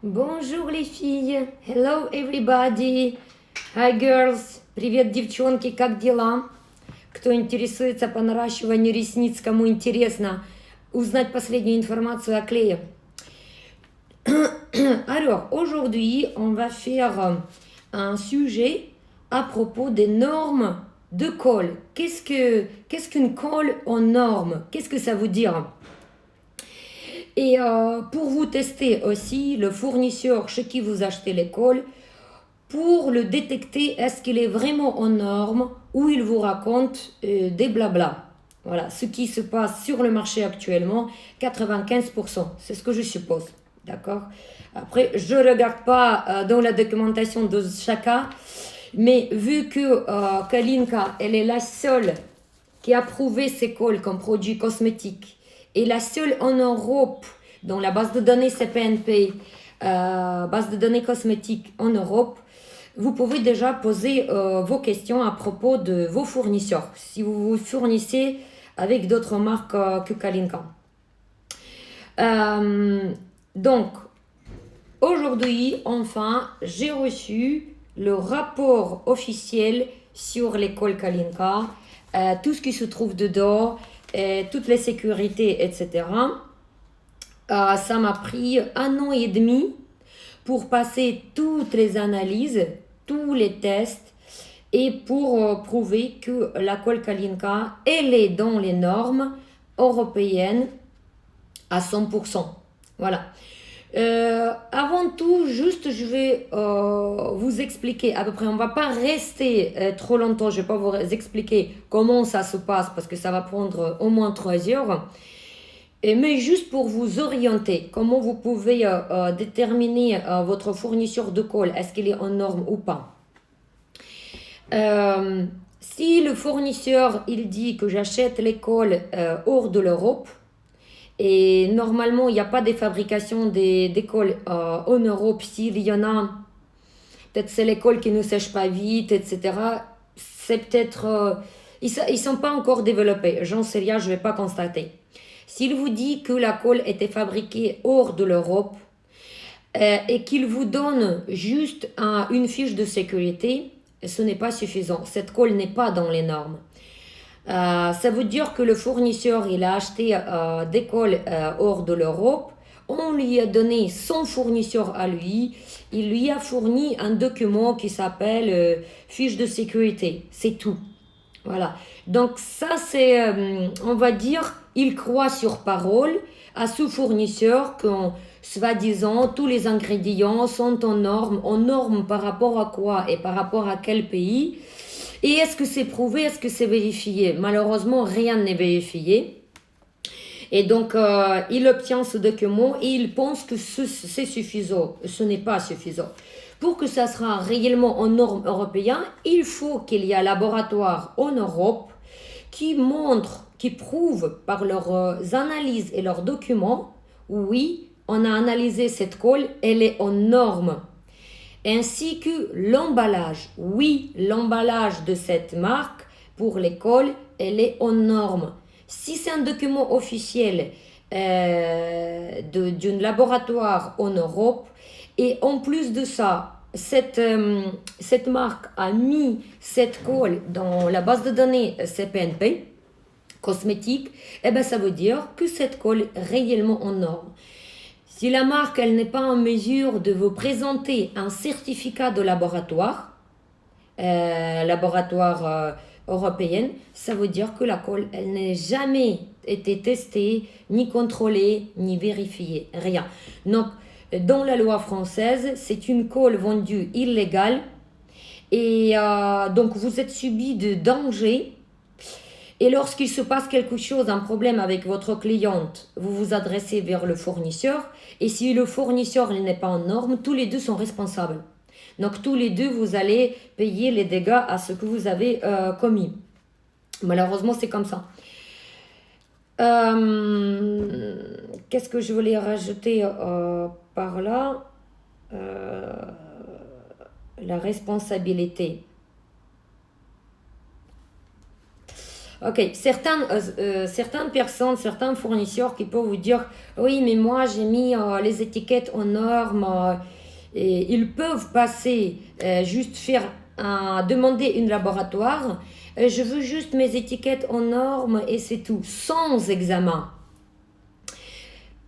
Bonjour les filles. Hello everybody. Hi girls. Привет, девчонки, как дела? Кто интересуется по наращиванию ресниц, кому интересно узнать последнюю информацию о клее. Alors, aujourd'hui, on va faire un sujet à propos des normes de colle. Qu'est-ce qu'une colle en norme? Qu'est-ce que ça veut dire? Et pour vous tester aussi le fournisseur chez qui vous achetez les colles, pour le détecter, est-ce qu'il est vraiment en norme ou il vous raconte des blabla. Voilà, ce qui se passe sur le marché actuellement, 95%, c'est ce que je suppose. D'accord? Après, je ne regarde pas dans la documentation de chacun, mais vu que Kalinka, elle est la seule qui a approuvé ses colles comme produits cosmétiques et la seule en Europe dans la base de données CPNP, base de données cosmétiques en Europe, vous pouvez déjà poser vos questions à propos de vos fournisseurs, si vous vous fournissez avec d'autres marques que Kalinka. Donc, aujourd'hui, enfin, j'ai reçu le rapport officiel sur l'école Kalinka, tout ce qui se trouve dedans, toutes les sécurités, etc. Ça m'a pris 1 an et demi pour passer toutes les analyses, tous les tests et pour prouver que la colle Kalinka, elle est dans les normes européennes à 100%. Voilà. Avant tout, juste je vais vous expliquer à peu près, on ne va pas rester trop longtemps, je ne vais pas vous expliquer comment ça se passe parce que ça va prendre au moins 3 heures. Mais juste pour vous orienter, comment vous pouvez déterminer votre fournisseur de colle, est-ce qu'il est en norme ou pas. Si le fournisseur il dit que j'achète les colles hors de l'Europe, et normalement il n'y a pas de fabrication des colles en Europe, s'il y en a, peut-être c'est les colles qui ne sèchent pas vite, etc. C'est peut-être... ils ne sont pas encore développés, j'en sais rien, je ne vais pas constater. S'il vous dit que la colle était fabriquée hors de l'Europe et qu'il vous donne juste une fiche de sécurité, ce n'est pas suffisant. Cette colle n'est pas dans les normes. Ça veut dire que le fournisseur il a acheté des colles hors de l'Europe. On lui a donné son fournisseur à lui. Il lui a fourni un document qui s'appelle fiche de sécurité. C'est tout. Voilà. Donc ça c'est, on va dire, il croit sur parole à ce fournisseur que, soi-disant, tous les ingrédients sont en norme par rapport à quoi et par rapport à quel pays. Et est-ce que c'est prouvé, est-ce que c'est vérifié? Malheureusement, rien n'est vérifié. Et donc, il obtient ce document et il pense que c'est suffisant. Ce n'est pas suffisant. Pour que ça sera réellement en normes européennes, il faut qu'il y ait un laboratoire en Europe qui montre, qui prouve par leurs analyses et leurs documents, oui, on a analysé cette colle, elle est en normes. Ainsi que l'emballage. Oui, l'emballage de cette marque pour les colles, elle est en normes. Si c'est un document officiel d'un laboratoire en Europe, et en plus de ça, cette marque a mis cette colle dans la base de données CPNP, cosmétique, eh ben ça veut dire que cette colle est réellement en norme. Si la marque elle n'est pas en mesure de vous présenter un certificat de laboratoire, européenne, ça veut dire que la colle, elle n'a jamais été testée, ni contrôlée, ni vérifiée, rien. Donc, dans la loi française, c'est une colle vendue illégale et donc vous êtes subi de danger. Et lorsqu'il se passe quelque chose, un problème avec votre cliente, vous vous adressez vers le fournisseur. Et si le fournisseur n'est pas en norme, tous les deux sont responsables. Donc tous les deux, vous allez payer les dégâts à ce que vous avez commis. Malheureusement, c'est comme ça. Qu'est-ce que je voulais rajouter par là? La responsabilité. Ok, certaines personnes, certains fournisseurs qui peuvent vous dire, oui, mais moi j'ai mis les étiquettes aux normes, et ils peuvent passer, juste faire, demander une laboratoire, je veux juste mes étiquettes aux normes et c'est tout, sans examen.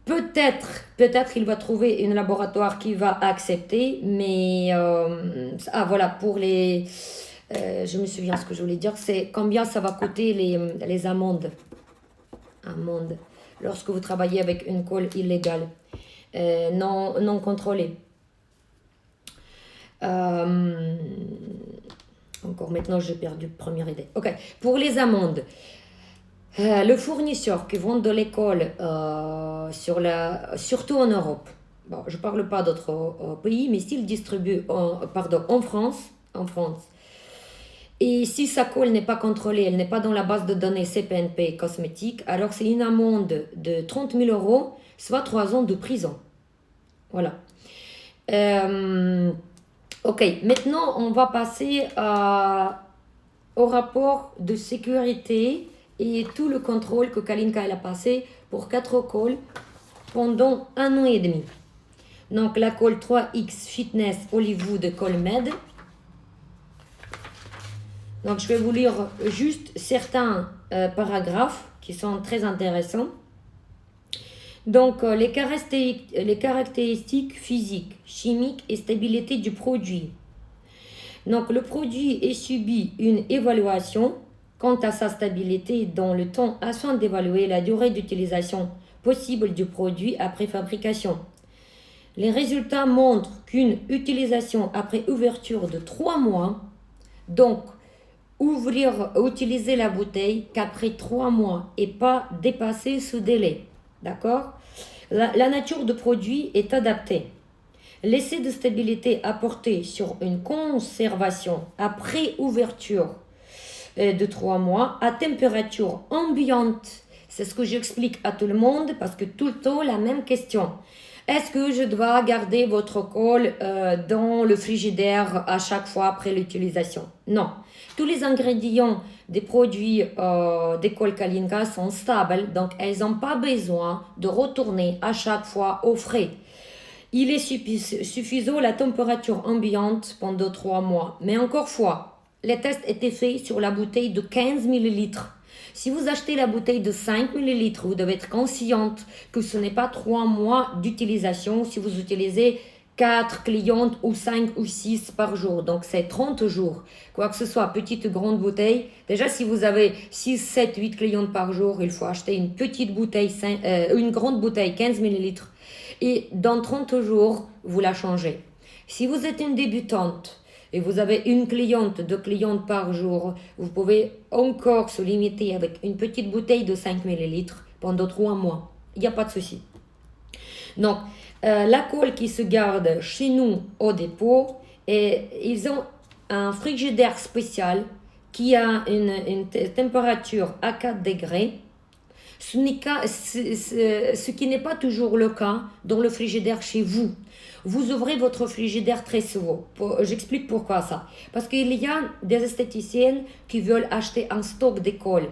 Peut-être il va trouver une laboratoire qui va accepter, mais voilà, pour les, je me souviens ce que je voulais dire, c'est combien ça va coûter les amendes. Amendes. Lorsque vous travaillez avec une colle illégale, non contrôlée. Encore maintenant, j'ai perdu la première idée. Ok, pour les amendes. Le fournisseur qui vend de l'école, surtout en Europe, bon, je ne parle pas d'autres pays, mais s'il distribue en France, et si sa colle n'est pas contrôlée, elle n'est pas dans la base de données CPNP cosmétique, alors c'est une amende de 30 000 euros, soit 3 ans de prison. Voilà. Ok, maintenant on va passer au rapport de sécurité et tout le contrôle que Kalinka elle a passé pour 4 cols pendant 1 an et demi. Donc la colle 3X Fitness Hollywood Colmed. Donc je vais vous lire juste certains paragraphes qui sont très intéressants. Donc les caractéristiques physiques, chimiques et stabilité du produit. Donc le produit est subi une évaluation quant à sa stabilité dans le temps afin d'évaluer la durée d'utilisation possible du produit après fabrication. Les résultats montrent qu'une utilisation après ouverture de 3 mois, donc utiliser la bouteille qu'après 3 mois et pas dépasser ce délai. D'accord? La nature du produit est adaptée. L'essai de stabilité apporté sur une conservation après ouverture de 3 mois à température ambiante. C'est ce que j'explique à tout le monde parce que tout le temps la même question. Est-ce que je dois garder votre colle dans le frigidaire à chaque fois après l'utilisation? Non. Tous les ingrédients des produits des colles Kalinka sont stables, donc elles n'ont pas besoin de retourner à chaque fois au frais. Il est suffisant la température ambiante pendant 3 mois. Mais encore fois, les tests étaient faits sur la bouteille de 15 ml. Si vous achetez la bouteille de 5 ml, vous devez être consciente que ce n'est pas 3 mois d'utilisation si vous utilisez 4 clientes ou 5 ou 6 par jour. Donc c'est 30 jours. Quoi que ce soit, petite ou grande bouteille. Déjà, si vous avez 6, 7, 8 clientes par jour, il faut acheter une petite bouteille, une grande bouteille, 15 ml. Et dans 30 jours, vous la changez. Si vous êtes une débutante et vous avez une cliente, 2 clientes par jour, vous pouvez encore se limiter avec une petite bouteille de 5 ml pendant 3 mois. Il n'y a pas de souci. Donc, la colle qui se garde chez nous au dépôt, et ils ont un frigidaire spécial qui a une température à 4 degrés. Ce qui n'est pas toujours le cas dans le frigidaire chez vous. Vous ouvrez votre frigidaire très souvent. J'explique pourquoi ça. Parce qu'il y a des esthéticiennes qui veulent acheter un stock de colle.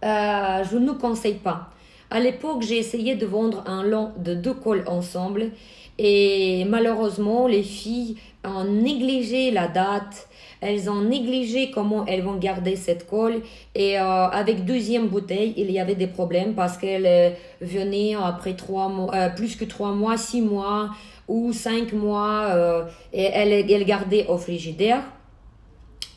Je ne conseille pas. À l'époque, j'ai essayé de vendre un lot de 2 colles ensemble et malheureusement, les filles ont négligé la date. Elles ont négligé comment elles vont garder cette colle et avec deuxième bouteille, il y avait des problèmes parce qu'elle venait après 3 mois, plus que 3 mois, 6 mois ou 5 mois et elle gardait au frigidaire.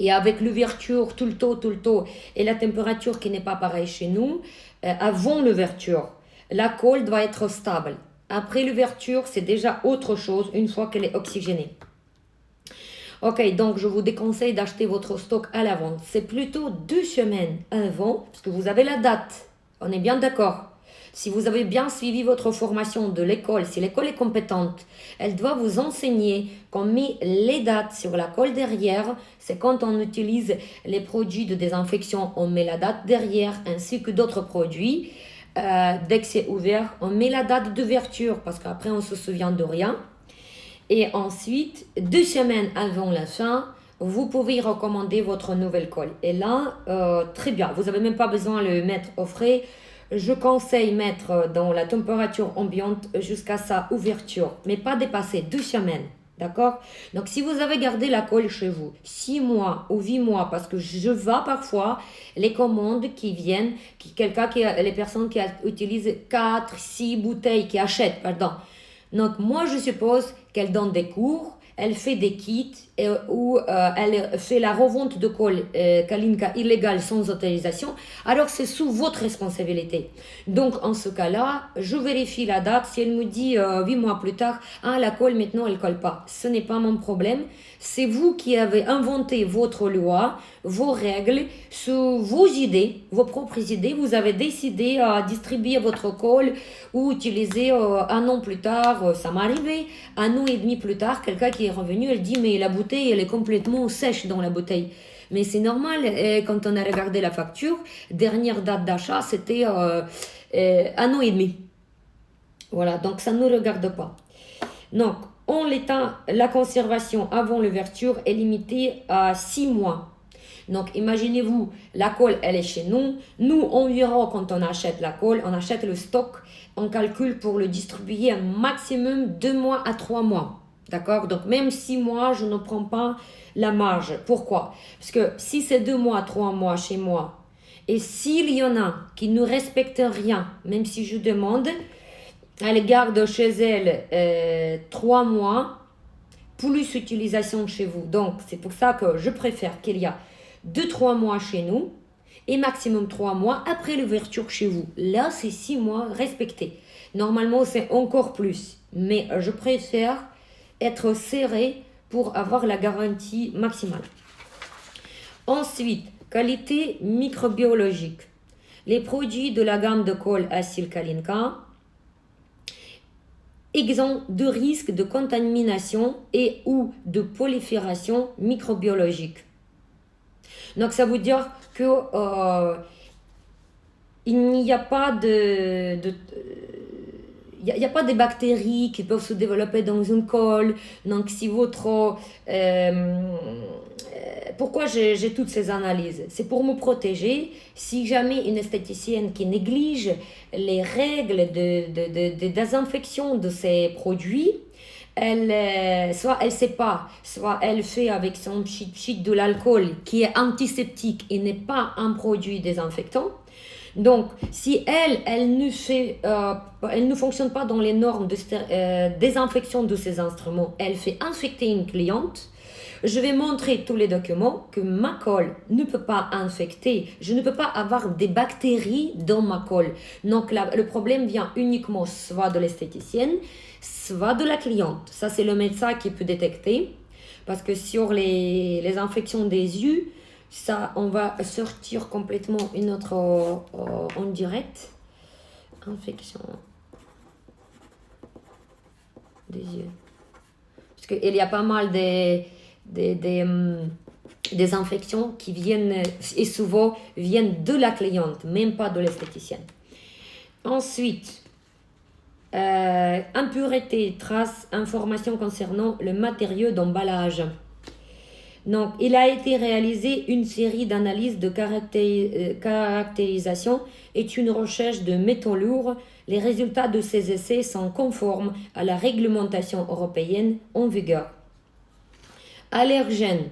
Et avec l'ouverture tout le temps et la température qui n'est pas pareille chez nous, avant l'ouverture, la colle doit être stable. Après l'ouverture, c'est déjà autre chose une fois qu'elle est oxygénée. Ok, donc je vous déconseille d'acheter votre stock à l'avance. C'est plutôt 2 semaines avant, parce que vous avez la date. On est bien d'accord. Si vous avez bien suivi votre formation de l'école, si l'école est compétente, elle doit vous enseigner qu'on met les dates sur la colle derrière. C'est quand on utilise les produits de désinfection, on met la date derrière, ainsi que d'autres produits. Dès que c'est ouvert, on met la date d'ouverture, parce qu'après on se souvient de rien. Et ensuite, 2 semaines avant la fin, vous pouvez recommander votre nouvelle colle. Et là, très bien, vous n'avez même pas besoin de le mettre au frais. Je conseille mettre dans la température ambiante jusqu'à sa ouverture, mais pas dépasser 2 semaines. D'accord? Donc, si vous avez gardé la colle chez vous 6 mois ou 8 mois, parce que je vois parfois les commandes qui viennent, les personnes qui utilisent 4, 6 bouteilles, qui achètent, pardon. Donc, moi, je suppose qu'elle donne des cours, elle fait des kits où elle fait la revente de colle Kalinka illégale sans autorisation. Alors, c'est sous votre responsabilité. Donc, en ce cas-là, je vérifie la date. Si elle me dit 8 mois plus tard, ah, la colle maintenant, elle colle pas. Ce n'est pas mon problème. C'est vous qui avez inventé votre loi, vos règles, sous vos idées, vos propres idées. Vous avez décidé à distribuer votre colle ou utiliser un an plus tard. Ça m'est arrivé. Un an et demi plus tard, quelqu'un qui est revenu, elle dit, mais la bouteille, elle est complètement sèche dans la bouteille. Mais c'est normal, quand on a regardé la facture, dernière date d'achat, c'était un an et demi. Voilà, donc ça ne nous regarde pas. Donc, en l'état, la conservation avant l'ouverture est limitée à 6 mois. Donc, imaginez-vous, la colle, elle est chez nous. Nous, environ, quand on achète la colle, on achète le stock, on calcule pour le distribuer un maximum 2 mois à 3 mois. D'accord? Donc, même 6 mois, je ne prends pas la marge. Pourquoi? Parce que si c'est 2 mois, 3 mois chez moi, et s'il y en a qui ne respectent rien, même si je demande, elle garde chez elle 3 mois, plus utilisation chez vous. Donc, c'est pour ça que je préfère qu'il y a 2-3 mois chez nous et maximum 3 mois après l'ouverture chez vous. Là, c'est 6 mois respectés. Normalement, c'est encore plus. Mais je préfère être serré pour avoir la garantie maximale. Ensuite, qualité microbiologique. Les produits de la gamme de colle Asil Kalinka exempts de risque de contamination et ou de prolifération microbiologique. Donc, ça veut dire que il n'y a pas il n'y a pas de bactéries qui peuvent se développer dans une colle. Donc, si votre... pourquoi j'ai toutes ces analyses? C'est pour me protéger. Si jamais une esthéticienne qui néglige les règles de désinfection de ces produits, soit elle ne sait pas, soit elle fait avec son pchit de l'alcool qui est antiseptique et n'est pas un produit désinfectant. Donc, si elle ne fonctionne pas dans les normes de désinfection de ces instruments, elle fait infecter une cliente, je vais montrer tous les documents que ma colle ne peut pas infecter. Je ne peux pas avoir des bactéries dans ma colle. Donc, le problème vient uniquement soit de l'esthéticienne, soit de la cliente. Ça, c'est le médecin qui peut détecter. Parce que sur les infections des yeux, ça, on va sortir complètement une autre en direct. Infection des yeux. Parce qu'il y a pas mal des infections qui viennent, et souvent viennent de la cliente, même pas de l'esthéticienne. Ensuite, impureté, traces, informations concernant le matériau d'emballage. Donc, il a été réalisé une série d'analyses de caractérisation et une recherche de métaux lourds. Les résultats de ces essais sont conformes à la réglementation européenne en vigueur. Allergènes.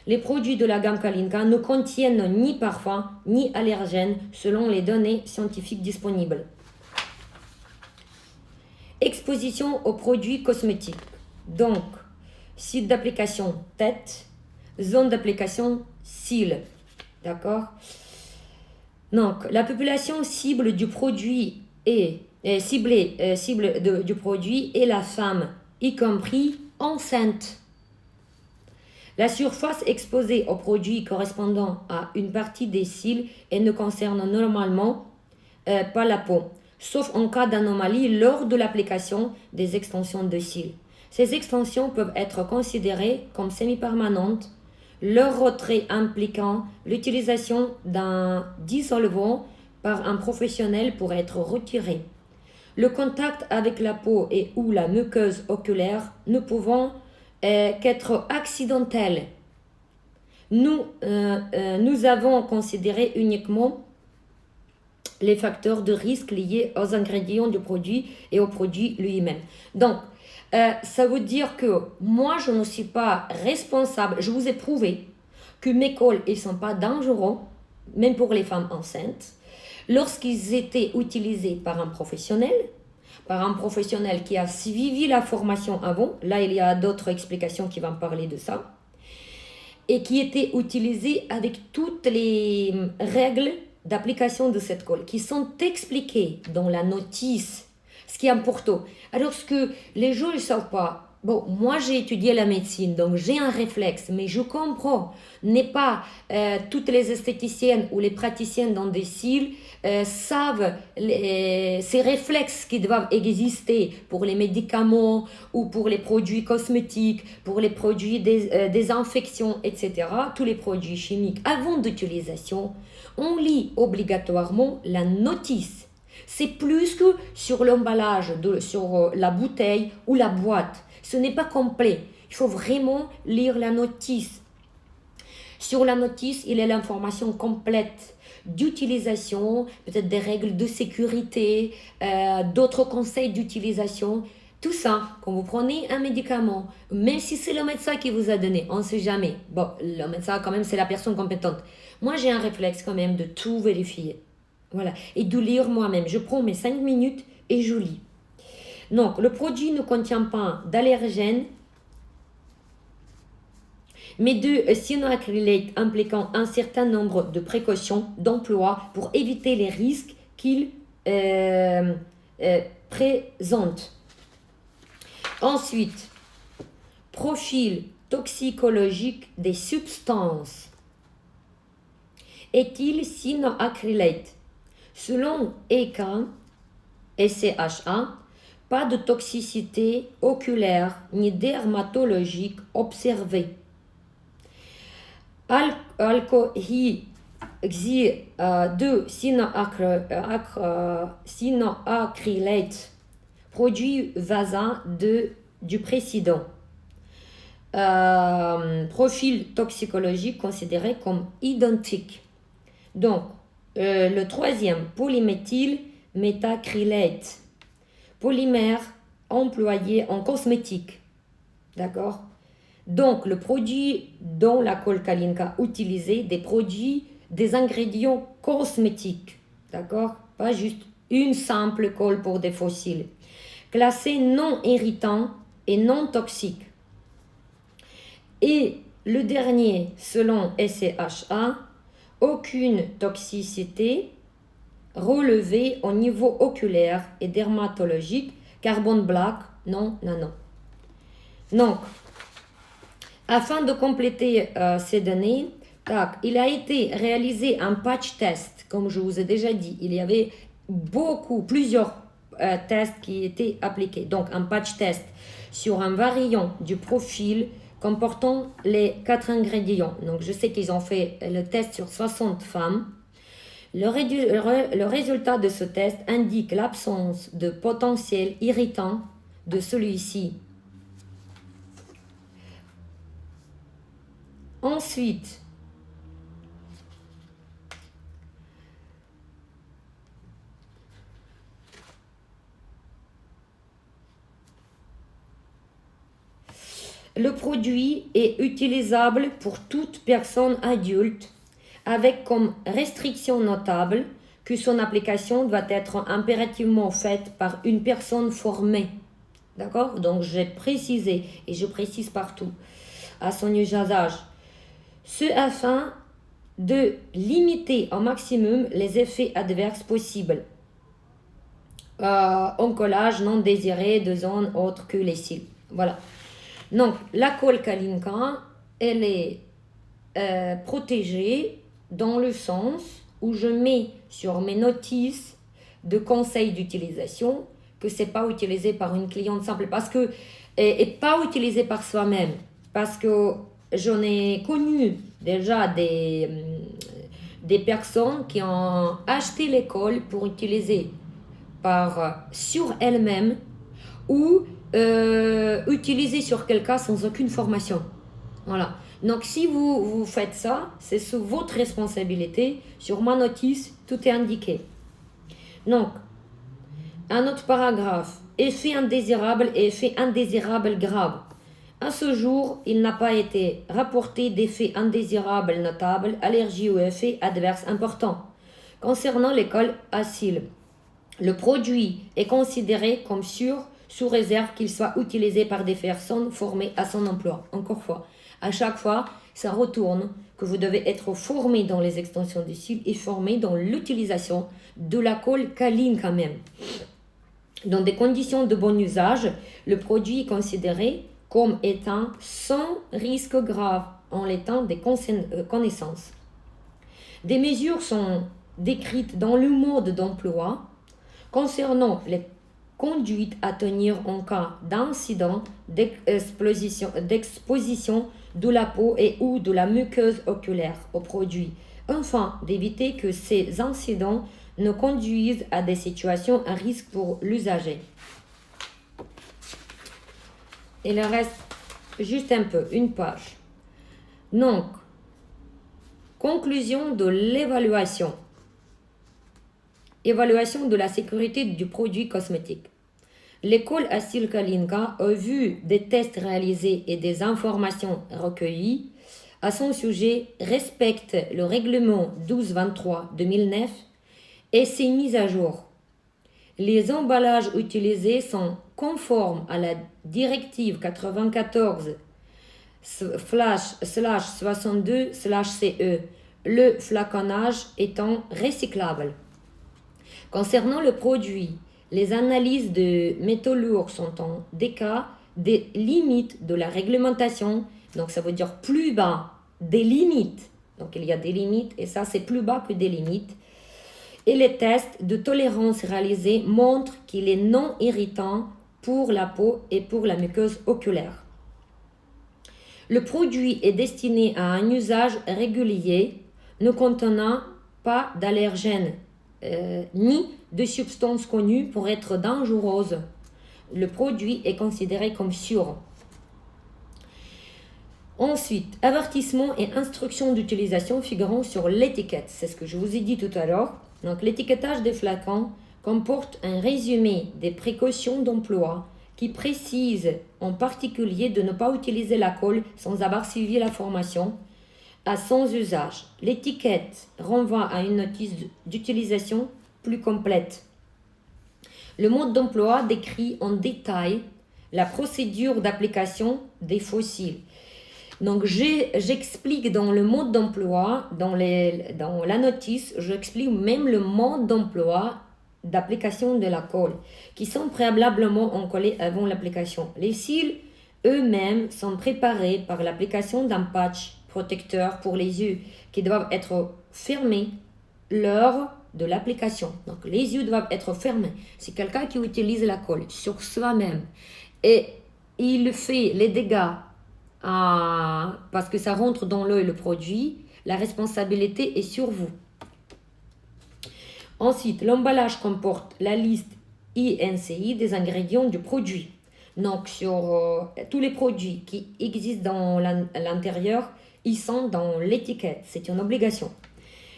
Les produits de la gamme Kalinka ne contiennent ni parfum ni allergènes selon les données scientifiques disponibles. Exposition aux produits cosmétiques. Donc, site d'application tête, zone d'application cils. D'accord? Donc, la population cible du produit du produit est la femme, y compris enceinte. La surface exposée au produit correspondant à une partie des cils et ne concerne normalement pas la peau, sauf en cas d'anomalie lors de l'application des extensions de cils. Ces extensions peuvent être considérées comme semi-permanentes, leur retrait impliquant l'utilisation d'un dissolvant par un professionnel pour être retiré. Le contact avec la peau et ou la muqueuse oculaire ne pouvant qu'être accidentel. nous avons considéré uniquement les facteurs de risque liés aux ingrédients du produit et au produit lui-même. Donc, ça veut dire que moi, je ne suis pas responsable. Je vous ai prouvé que mes cols, ils ne sont pas dangereux, même pour les femmes enceintes, lorsqu'ils étaient utilisés par un professionnel qui a suivi la formation avant. Là, il y a d'autres explications qui vont parler de ça. Et qui étaient utilisés avec toutes les règles d'application de cette colle qui sont expliquées dans la notice, ce qui est important. Alors, ce que les gens ne savent pas, bon, moi j'ai étudié la médecine, donc j'ai un réflexe, mais je comprends, n'est pas toutes les esthéticiennes ou les praticiennes dans des cils savent ces réflexes qui doivent exister pour les médicaments ou pour les produits cosmétiques, pour les produits des infections, etc., tous les produits chimiques. Avant d'utilisation, on lit obligatoirement la notice. C'est plus que sur l'emballage, sur la bouteille ou la boîte. Ce n'est pas complet. Il faut vraiment lire la notice. Sur la notice, il y a l'information complète d'utilisation, peut-être des règles de sécurité, d'autres conseils d'utilisation. Tout ça, quand vous prenez un médicament, même si c'est le médecin qui vous a donné, on ne sait jamais. Bon, le médecin, quand même, c'est la personne compétente. Moi, j'ai un réflexe quand même de tout vérifier. Voilà. Et de lire moi-même. Je prends mes 5 minutes et je lis. Donc, le produit ne contient pas d'allergènes, mais de cyanoacrylate impliquant un certain nombre de précautions d'emploi pour éviter les risques qu'il présente. Ensuite, profil toxicologique des substances. Éthyl cyanoacrylate. Selon ECHA, pas de toxicité oculaire ni dermatologique observée. Alcohol de cyanoacrylate, produit voisin du précédent. Profil toxicologique considéré comme identique. Donc, le troisième, polyméthylméthacrylate, polymère employé en cosmétique. D'accord? Donc, le produit dont la colle Kalinka utilisait des ingrédients cosmétiques. D'accord? Pas juste une simple colle pour des fossiles. Classé non irritant et non toxique. Et le dernier, selon SCHA, aucune toxicité relevée au niveau oculaire et dermatologique, carbone black, non. Donc, afin de compléter ces données, il a été réalisé un patch test, comme je vous ai déjà dit. Il y avait plusieurs tests qui étaient appliqués. Donc, un patch test sur un variant du profil comportant les 4 ingrédients. Donc, je sais qu'ils ont fait le test sur 60 femmes. Le résultat de ce test indique l'absence de potentiel irritant de celui-ci. Ensuite, le produit est utilisable pour toute personne adulte avec comme restriction notable que son application doit être impérativement faite par une personne formée. D'accord? Donc, j'ai précisé et je précise partout à son usage. Ce afin de limiter au maximum les effets adverses possibles. Encollage non désiré de zones autres que les cils. Voilà. Donc, la colle Kalinka, elle est protégée dans le sens où je mets sur mes notices de conseils d'utilisation que ce n'est pas utilisé par une cliente simple et pas utilisé par soi-même. Parce que j'en ai connu déjà des personnes qui ont acheté les colles pour utiliser sur elles-mêmes ou utiliser sur quelqu'un sans aucune formation. Voilà. Donc, si vous faites ça, c'est sous votre responsabilité. Sur ma notice, tout est indiqué. Donc, un autre paragraphe. Effet indésirable et effet indésirable grave. À ce jour, il n'a pas été rapporté d'effet indésirable notable, allergie ou effet adverse important. Concernant l'école acyle, le produit est considéré comme sûr sous réserve qu'il soit utilisé par des personnes formées à son emploi. Encore une fois, à chaque fois, ça retourne que vous devez être formé dans les extensions du cils et formé dans l'utilisation de la colle Kaline quand même. Dans des conditions de bon usage, le produit est considéré comme étant sans risque grave en l'état des connaissances. Des mesures sont décrites dans le mode d'emploi concernant les conduites à tenir en cas d'incident d'exposition de la peau et ou de la muqueuse oculaire au produit, afin d'éviter que ces incidents ne conduisent à des situations à risque pour l'usager. Il reste juste un peu, une page. Donc, conclusion de l'évaluation. Évaluation de la sécurité du produit cosmétique. L'école Acyle Kalinka, au vu des tests réalisés et des informations recueillies à son sujet, respecte le règlement 1223-2009 et ses mises à jour. Les emballages utilisés sont conformes à la directive 94/62/CE, le flaconnage étant recyclable. Concernant le produit, les analyses de métaux lourds sont en des cas des limites de la réglementation, donc ça veut dire plus bas des limites. Donc il y a des limites et ça c'est plus bas que des limites. Et les tests de tolérance réalisés montrent qu'il est non irritant pour la peau et pour la muqueuse oculaire. Le produit est destiné à un usage régulier, ne contenant pas d'allergènes ni de substances connues pour être dangereuses. Le produit est considéré comme sûr. Ensuite, avertissement et instructions d'utilisation figurant sur l'étiquette. C'est ce que je vous ai dit tout à l'heure. Donc, l'étiquetage des flacons comporte un résumé des précautions d'emploi qui précise en particulier de ne pas utiliser la colle sans avoir suivi la formation à son usage. L'étiquette renvoie à une notice d'utilisation plus complète. Le mode d'emploi décrit en détail la procédure d'application des fossiles. Donc, j'explique dans le mode d'emploi, dans la notice, j'explique même le mode d'emploi d'application de la colle, qui sont préalablement encollés avant l'application. Les cils eux-mêmes sont préparés par l'application d'un patch protecteur pour les yeux, qui doivent être fermés lors de l'application. Donc, les yeux doivent être fermés. C'est quelqu'un qui utilise la colle sur soi-même et il fait les dégâts parce que ça rentre dans l'œil le produit, la responsabilité est sur vous. Ensuite, l'emballage comporte la liste INCI des ingrédients du produit. Donc, sur tous les produits qui existent dans l'intérieur, ils sont dans l'étiquette. C'est une obligation.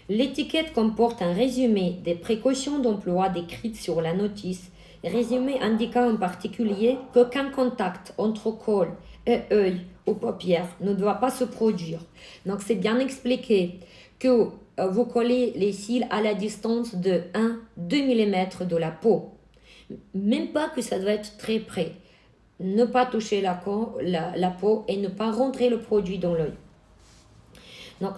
L'étiquette comporte un résumé des précautions d'emploi décrites sur la notice, résumé indiquant en particulier qu'aucun contact entre colle et œil ou paupières ne doit pas se produire. Donc, c'est bien expliqué que vous collez les cils à la distance de 1-2 mm de la peau. Même pas que ça doit être très près. Ne pas toucher la peau et ne pas rentrer le produit dans l'œil. Donc,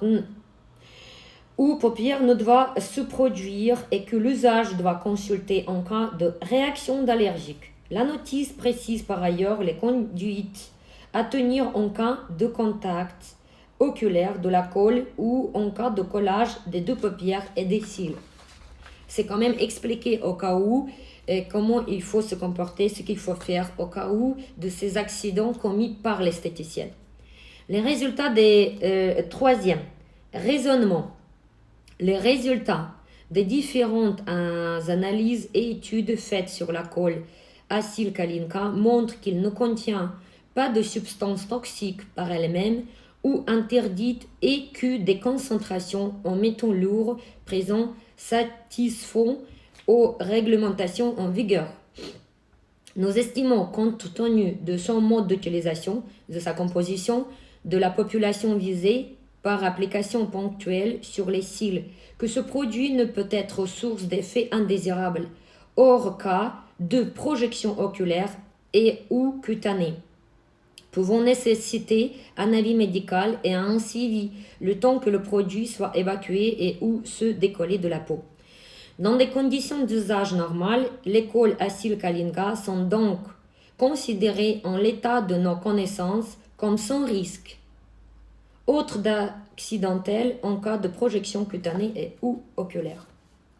ou paupières ne doit se produire et que l'usage doit consulter en cas de réaction d'allergique. La notice précise par ailleurs les conduites à tenir en cas de contact oculaire de la colle ou en cas de collage des deux paupières et des cils. C'est quand même expliqué au cas où comment il faut se comporter, ce qu'il faut faire au cas où de ces accidents commis par l'esthéticienne. Les résultats des troisième, raisonnement. Les résultats des différentes analyses et études faites sur la colle Acyle Kalinka montrent qu'il ne contient pas de substances toxiques par elles-mêmes ou interdites et que des concentrations en métaux lourds présents satisfont aux réglementations en vigueur. Nous estimons, compte tenu de son mode d'utilisation, de sa composition, de la population visée par application ponctuelle sur les cils, que ce produit ne peut être source d'effets indésirables, hors cas de projection oculaire et ou cutanée, pouvant nécessiter un avis médical et un suivi le temps que le produit soit évacué et ou se décoller de la peau. Dans des conditions d'usage normales, les cols acylkalinka sont donc considérés en l'état de nos connaissances comme sans risque, autre d'accidentel en cas de projection cutanée et ou oculaire.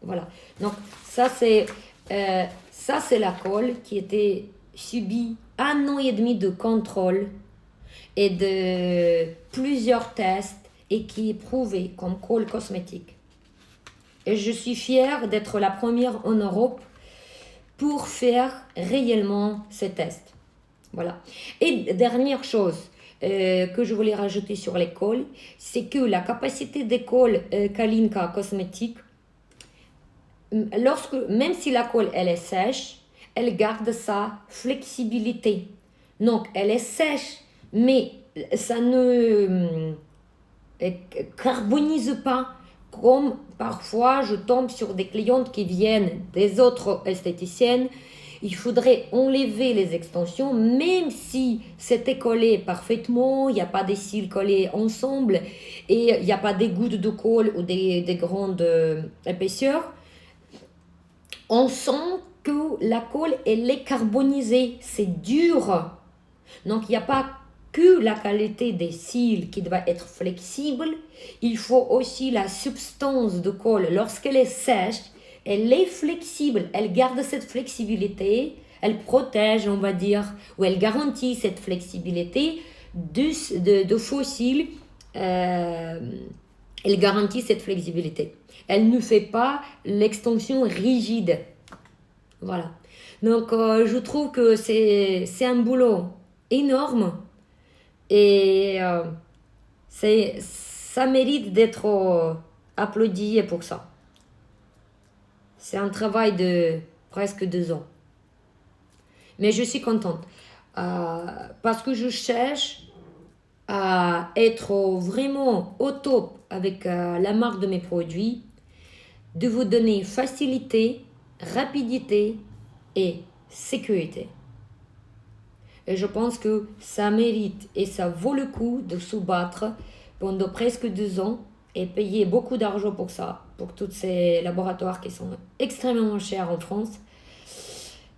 Voilà. Donc ça c'est la colle qui était subie 1 an et demi de contrôle et de plusieurs tests et qui est prouvée comme colle cosmétique. Et je suis fière d'être la première en Europe pour faire réellement ces tests. Voilà. Et dernière chose que je voulais rajouter sur les cols, c'est que la capacité des cols Kalinka cosmétiques, même si la colle elle est sèche, elle garde sa flexibilité. Donc elle est sèche, mais ça ne carbonise pas. Comme parfois je tombe sur des clientes qui viennent des autres esthéticiennes, il faudrait enlever les extensions, même si c'était collé parfaitement, il n'y a pas des cils collés ensemble et il n'y a pas des gouttes de colle ou des grandes épaisseurs. On sent que la colle elle est carbonisée, c'est dur. Donc il n'y a pas que la qualité des cils qui doit être flexible, il faut aussi la substance de colle. Lorsqu'elle est sèche, elle est flexible, elle garde cette flexibilité, elle protège, on va dire, ou elle garantit cette flexibilité de fossiles. Elle garantit cette flexibilité. Elle ne fait pas l'extension rigide. Voilà. Donc, je trouve que c'est un boulot énorme. Et ça mérite d'être applaudi pour ça. C'est un travail de presque 2 ans. Mais je suis contente parce que je cherche à être vraiment au top avec la marque de mes produits, de vous donner facilité, rapidité et sécurité. Et je pense que ça mérite et ça vaut le coup de se battre pendant presque 2 ans et payer beaucoup d'argent pour ça, pour tous ces laboratoires qui sont extrêmement chers en France.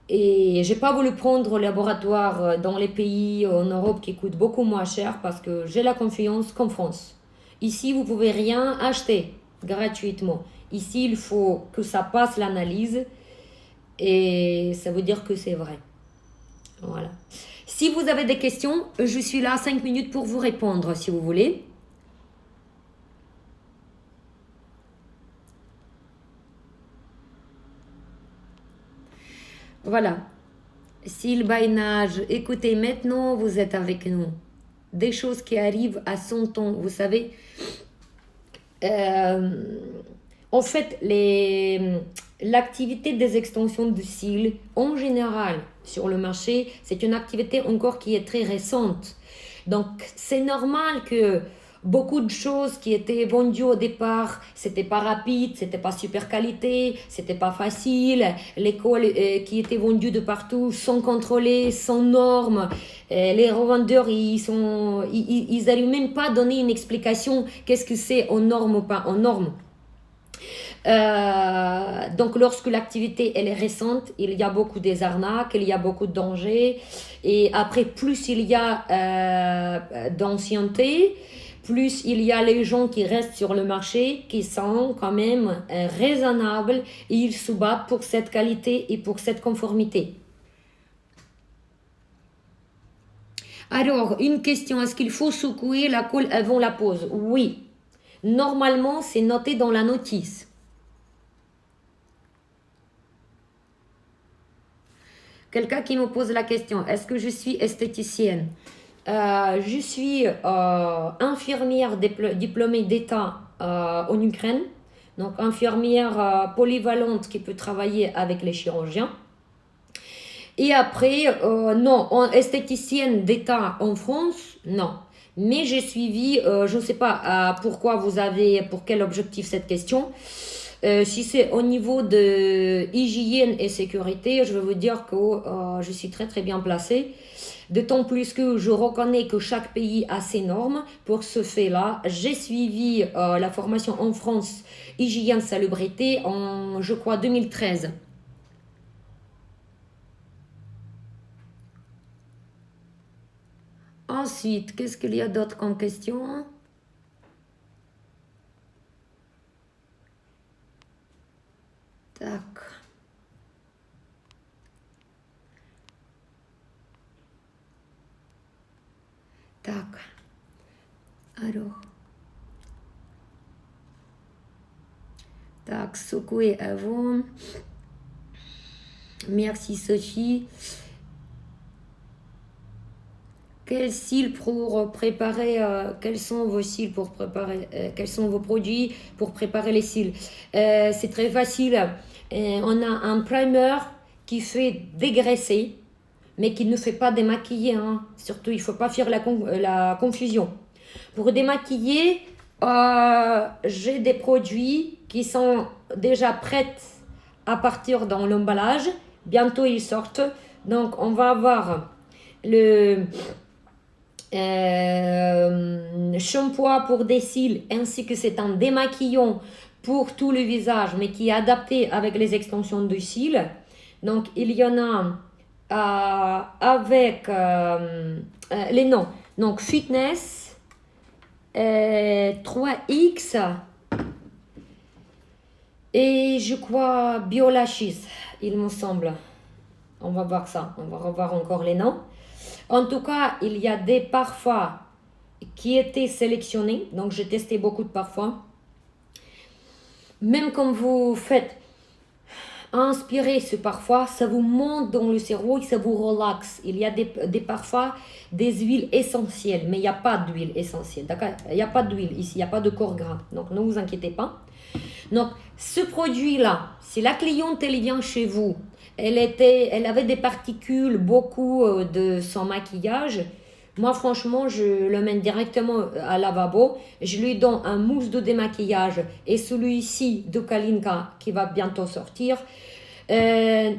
Et j'ai pas voulu prendre le laboratoire dans les pays en Europe qui coûtent beaucoup moins cher parce que j'ai la confiance qu'en France. Ici, vous pouvez rien acheter gratuitement. Ici, il faut que ça passe l'analyse et ça veut dire que c'est vrai. Voilà. Si vous avez des questions, je suis là 5 minutes pour vous répondre si vous voulez. Voilà. Sylvainage, écoutez, maintenant vous êtes avec nous. Des choses qui arrivent à son temps, vous savez. En fait, l'activité des extensions de cils, en général, sur le marché, c'est une activité encore qui est très récente. Donc, c'est normal que beaucoup de choses qui étaient vendues au départ, c'était pas rapide, c'était pas super qualité, c'était pas facile. Les cols qui étaient vendus de partout sont contrôlés, sans normes. Les revendeurs, ils n'arrivent même pas à donner une explication qu'est-ce que c'est en norme ou pas en norme. Donc lorsque l'activité elle est récente, il y a beaucoup des arnaques, il y a beaucoup de dangers et après plus il y a d'ancienneté, plus il y a les gens qui restent sur le marché qui sont quand même raisonnables et ils se battent pour cette qualité et pour cette conformité. Alors, une question, est-ce qu'il faut secouer la colle avant la pose? Oui, normalement c'est noté dans la notice. Quelqu'un qui me pose la question, est-ce que je suis esthéticienne? Je suis infirmière diplômée d'État en Ukraine, donc infirmière polyvalente qui peut travailler avec les chirurgiens. Et après, non, esthéticienne d'État en France, non. Mais j'ai suivi, je ne sais pas pour quel objectif cette question. Si c'est au niveau de hygiène et sécurité, je vais vous dire que je suis très très bien placée. D'autant plus que je reconnais que chaque pays a ses normes. Pour ce fait-là, j'ai suivi la formation en France hygiène salubrité en, je crois, 2013. Ensuite, qu'est-ce qu'il y a d'autre comme question? Tac. Tac. Alors. Tac, secouez avant. Merci Sophie. Quels cils pour préparer, quels sont vos cils pour préparer, quels sont vos produits pour préparer les cils? C'est très facile. On a un primer qui fait dégraisser, mais qui ne fait pas démaquiller. Hein. Surtout, il ne faut pas faire la confusion. Pour démaquiller, j'ai des produits qui sont déjà prêts à partir dans l'emballage. Bientôt, ils sortent. Donc, on va avoir le shampoing pour des cils ainsi que c'est un démaquillant pour tout le visage mais qui est adapté avec les extensions de cils. Donc il y en a avec les noms, donc Fitness 3X et je crois Biolachis, il me semble. On va voir ça, on va revoir encore les noms. En tout cas, il y a des parfums qui étaient sélectionnés. Donc, j'ai testé beaucoup de parfums. Même quand vous faites inspirer ce parfum, ça vous monte dans le cerveau et ça vous relaxe. Il y a des parfums, des huiles essentielles, mais il n'y a pas d'huile essentielle. D'accord? Il n'y a pas d'huile ici, il n'y a pas de corps gras. Donc, ne vous inquiétez pas. Donc, ce produit-là, si la cliente elle vient chez vous, elle avait des particules, beaucoup de son maquillage. Moi, franchement, je le mène directement à lavabo. Je lui donne un mousse de démaquillage et celui-ci de Kalinka qui va bientôt sortir.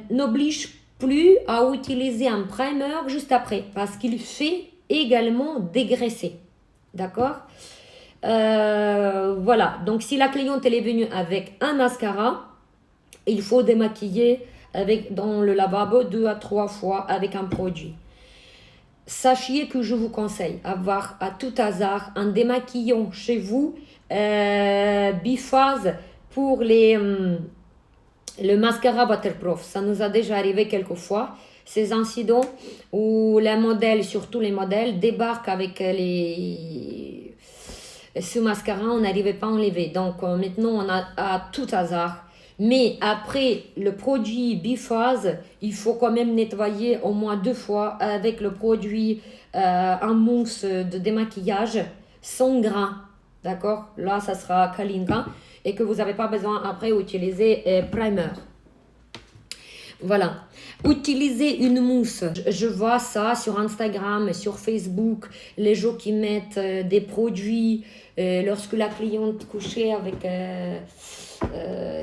N'oblige plus à utiliser un primer juste après parce qu'il fait également dégraisser. D'accord? Voilà. Donc, si la cliente elle est venue avec un mascara, il faut démaquiller dans le lavabo 2 à 3 fois avec un produit. Sachez que je vous conseille avoir à tout hasard un démaquillant chez vous biphase pour le mascara waterproof. Ça nous a déjà arrivé quelques fois. Ces incidents où les modèles, surtout les modèles, débarquent avec ce mascara, on n'arrivait pas à enlever. Donc maintenant, on a à tout hasard. Mais après le produit biphase, il faut quand même nettoyer au moins 2 fois avec le produit en mousse de démaquillage sans grain. D'accord? Là, ça sera Kalinka et que vous n'avez pas besoin après d'utiliser primer. Voilà. Utiliser une mousse. Je vois ça sur Instagram, sur Facebook, les gens qui mettent des produits lorsque la cliente couchait avec...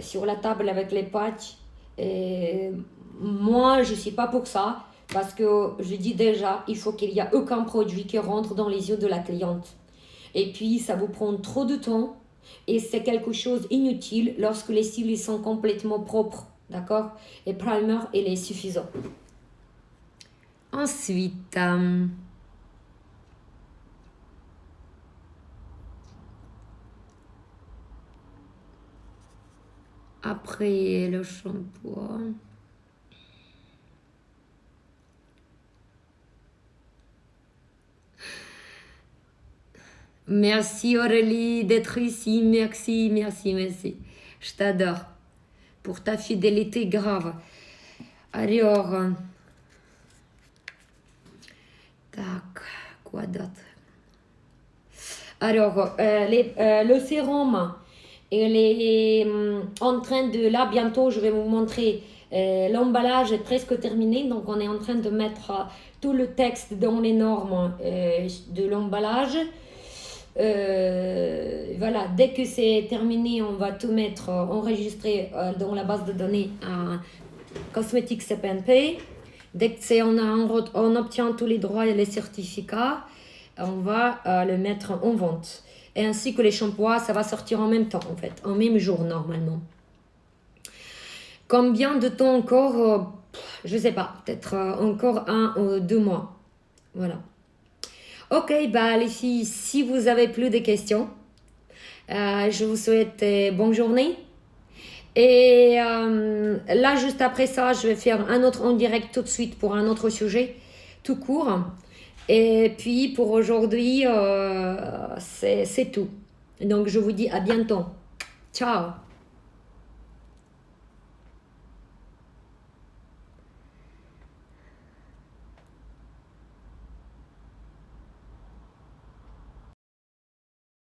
sur la table avec les patchs. Et moi, je ne suis pas pour ça parce que je dis déjà, il faut qu'il n'y ait aucun produit qui rentre dans les yeux de la cliente. Et puis, ça vous prend trop de temps et c'est quelque chose inutile lorsque les cils sont complètement propres. D'accord? Et primer, il est suffisant. Ensuite... après le shampoing. Merci Aurélie d'être ici. Merci, merci, merci. Je t'adore. Pour ta fidélité grave. Alors, quoi d'autre? Alors, le sérum, il est en train de... Là, bientôt, je vais vous montrer. L'emballage est presque terminé. Donc, on est en train de mettre tout le texte dans les normes de l'emballage. Voilà, dès que c'est terminé, on va tout mettre enregistré dans la base de données Cosmetics SEP&Pay. Dès que on obtient tous les droits et les certificats, on va le mettre en vente. Et ainsi que les shampoings, ça va sortir en même temps, en fait, en même jour normalement. Combien de temps encore? Je sais pas, peut-être encore 1 ou 2 mois. Voilà. Ok, bah les filles, si vous avez plus de questions, je vous souhaite bonne journée. Et là, juste après ça, je vais faire un autre en direct tout de suite pour un autre sujet, tout court. Et puis pour aujourd'hui, c'est tout. Donc je vous dis à bientôt. Ciao!